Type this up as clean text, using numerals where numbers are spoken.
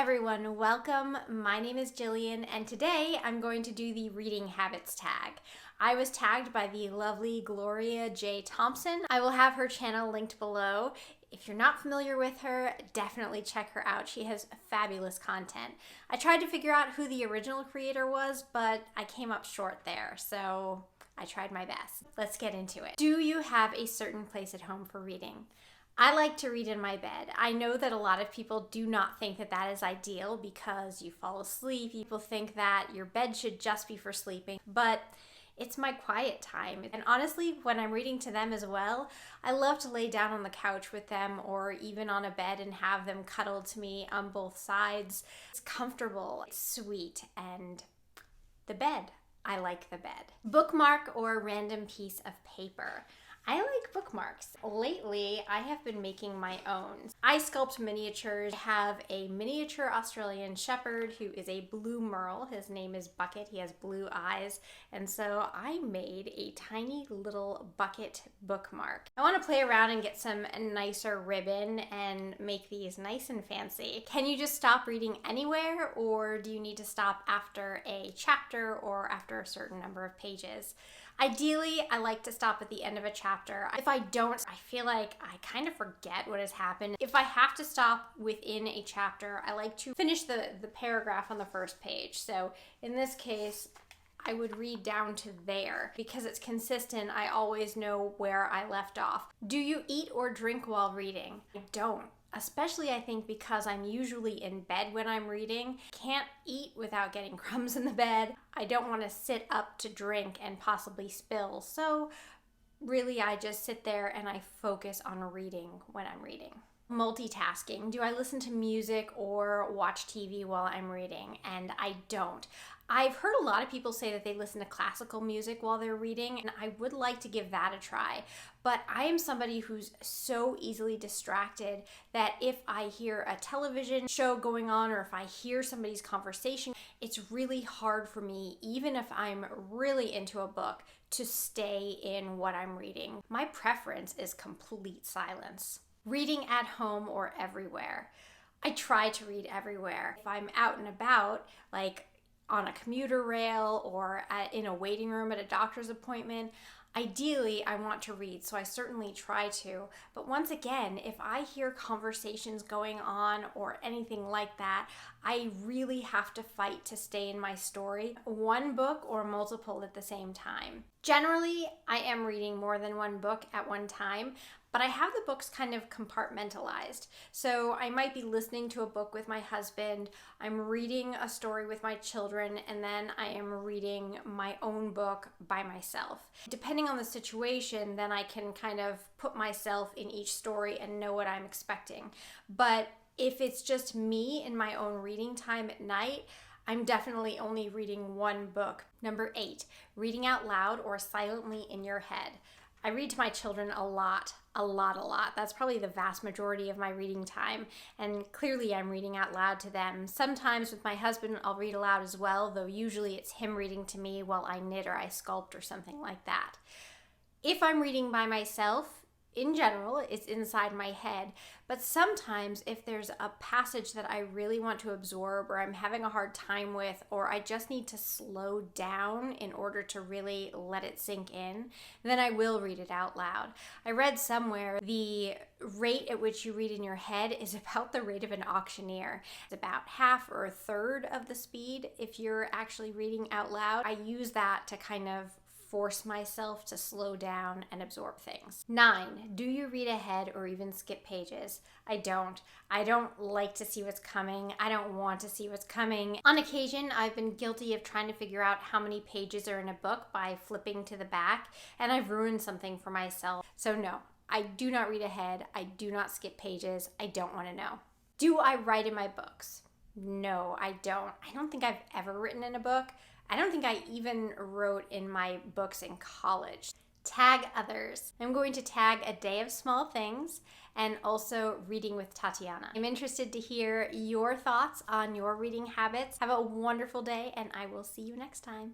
everyone, welcome. My name is Jillian and today I'm going to do the reading habits tag. I was tagged by the lovely Gloria J. Thompson. I will have her channel linked below. If you're not familiar with her, definitely check her out. She has fabulous content. I tried to figure out who the original creator was, but I came up short there, so I tried my best. Let's get into it. Do you have a certain place at home for reading? I like to read in my bed. I know that a lot of people do not think that that is ideal because you fall asleep. People think that your bed should just be for sleeping, but it's my quiet time. And honestly, when I'm reading to them as well, I love to lay down on the couch with them or even on a bed and have them cuddle to me on both sides. It's comfortable, it's sweet, and the bed. I like the bed. Bookmark or random piece of paper. I like bookmarks. Lately, I have been making my own. I sculpt miniatures. I have a miniature Australian Shepherd who is a blue merle. His name is Bucket. He has blue eyes. And so I made a tiny little Bucket bookmark. I want to play around and get some nicer ribbon and make these nice and fancy. Can you just stop reading anywhere, or do you need to stop after a chapter or after a certain number of pages? Ideally, I like to stop at the end of a chapter. If I don't, I feel like I kind of forget what has happened. If I have to stop within a chapter, I like to finish the paragraph on the first page. So in this case, I would read down to there. Because it's consistent, I always know where I left off. Do you eat or drink while reading? I don't. Especially, I think, because I'm usually in bed when I'm reading. Can't eat without getting crumbs in the bed. I don't want to sit up to drink and possibly spill. So really, I just sit there and I focus on reading when I'm reading. Multitasking. Do I listen to music or watch TV while I'm reading? And I don't. I've heard a lot of people say that they listen to classical music while they're reading, and I would like to give that a try. But I am somebody who's so easily distracted that if I hear a television show going on or if I hear somebody's conversation, it's really hard for me, even if I'm really into a book, to stay in what I'm reading. My preference is complete silence. Reading at home or everywhere. I try to read everywhere. If I'm out and about, like on a commuter rail or in a waiting room at a doctor's appointment, ideally I want to read, so I certainly try to. But once again, if I hear conversations going on or anything like that, I really have to fight to stay in my story. One book or multiple at the same time. Generally, I am reading more than one book at one time, but I have the books kind of compartmentalized. So I might be listening to a book with my husband, I'm reading a story with my children, and then I am reading my own book by myself. Depending on the situation, then I can kind of put myself in each story and know what I'm expecting. But if it's just me in my own reading time at night, I'm definitely only reading one book. Number 8, reading out loud or silently in your head. I read to my children a lot. That's probably the vast majority of my reading time, and clearly I'm reading out loud to them. Sometimes with my husband, I'll read aloud as well, though usually it's him reading to me while I knit or I sculpt or something like that. If I'm reading by myself, in general, it's inside my head, but sometimes if there's a passage that I really want to absorb or I'm having a hard time with, or I just need to slow down in order to really let it sink in, then I will read it out loud. I read somewhere the rate at which you read in your head is about the rate of an auctioneer. It's about half or a third of the speed if you're actually reading out loud. I use that to kind of force myself to slow down and absorb things. 9, do you read ahead or even skip pages? I don't. I don't like to see what's coming. I don't want to see what's coming. On occasion, I've been guilty of trying to figure out how many pages are in a book by flipping to the back, and I've ruined something for myself. So no, I do not read ahead. I do not skip pages. I don't want to know. Do I write in my books? No, I don't. I don't think I've ever written in a book. I don't think I even wrote in my books in college. Tag others. I'm going to tag A Day of Small Things and also Reading with Tatiana. I'm interested to hear your thoughts on your reading habits. Have a wonderful day, and I will see you next time.